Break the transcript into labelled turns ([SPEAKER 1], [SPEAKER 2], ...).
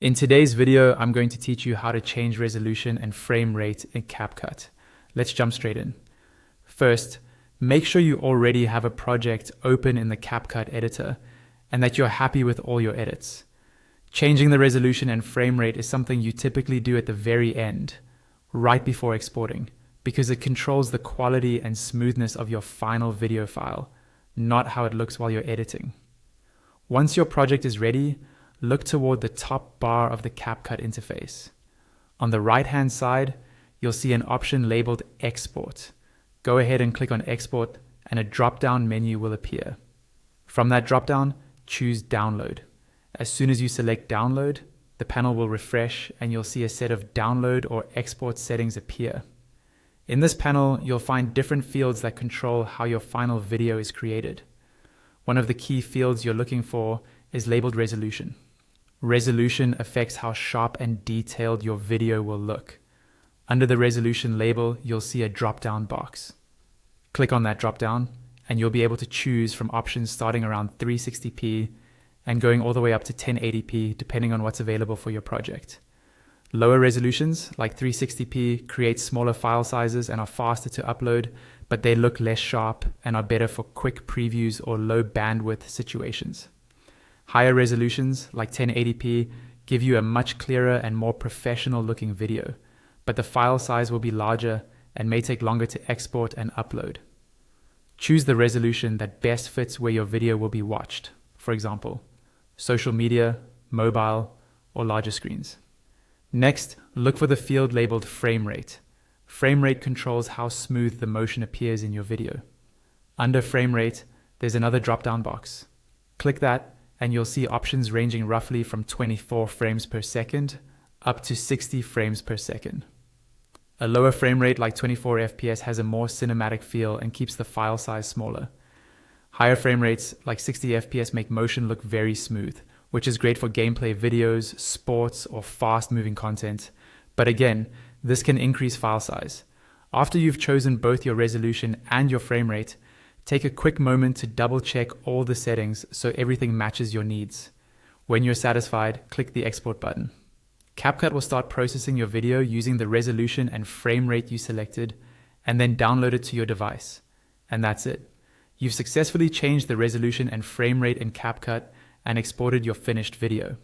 [SPEAKER 1] In today's video, I'm going to teach you how to change resolution and frame rate in CapCut. Let's jump straight in. First, make sure you already have a project open in the CapCut editor and that you're happy with all your edits. Changing the resolution and frame rate is something you typically do at the very end, right before exporting, because it controls the quality and smoothness of your final video file, not how it looks while you're editing. Once your project is ready, look toward the top bar of the CapCut interface. On the right-hand side, you'll see an option labeled Export. Go ahead and click on Export, and a drop-down menu will appear. From that drop-down, choose Download. As soon as you select Download, the panel will refresh and you'll see a set of download or export settings appear. In this panel, you'll find different fields that control how your final video is created. One of the key fields you're looking for is labeled Resolution. Resolution affects how sharp and detailed your video will look. Under the resolution label, you'll see a drop-down box. Click on that drop-down, and you'll be able to choose from options starting around 360p and going all the way up to 1080p, depending on what's available for your project. Lower resolutions, like 360p, create smaller file sizes and are faster to upload, but they look less sharp and are better for quick previews or low bandwidth situations. Higher resolutions, like 1080p, give you a much clearer and more professional looking video, but the file size will be larger and may take longer to export and upload. Choose the resolution that best fits where your video will be watched, for example, social media, mobile, or larger screens. Next, look for the field labeled Frame Rate. Frame rate controls how smooth the motion appears in your video. Under Frame Rate, there's another drop-down box. Click that, and you'll see options ranging roughly from 24 frames per second up to 60 frames per second. A lower frame rate like 24 FPS has a more cinematic feel and keeps the file size smaller. Higher frame rates like 60 FPS make motion look very smooth, which is great for gameplay videos, sports, or fast-moving content. But again, this can increase file size. After you've chosen both your resolution and your frame rate, take a quick moment to double-check all the settings so everything matches your needs. When you're satisfied, click the Export button. CapCut will start processing your video using the resolution and frame rate you selected, and then download it to your device. And that's it. You've successfully changed the resolution and frame rate in CapCut and exported your finished video.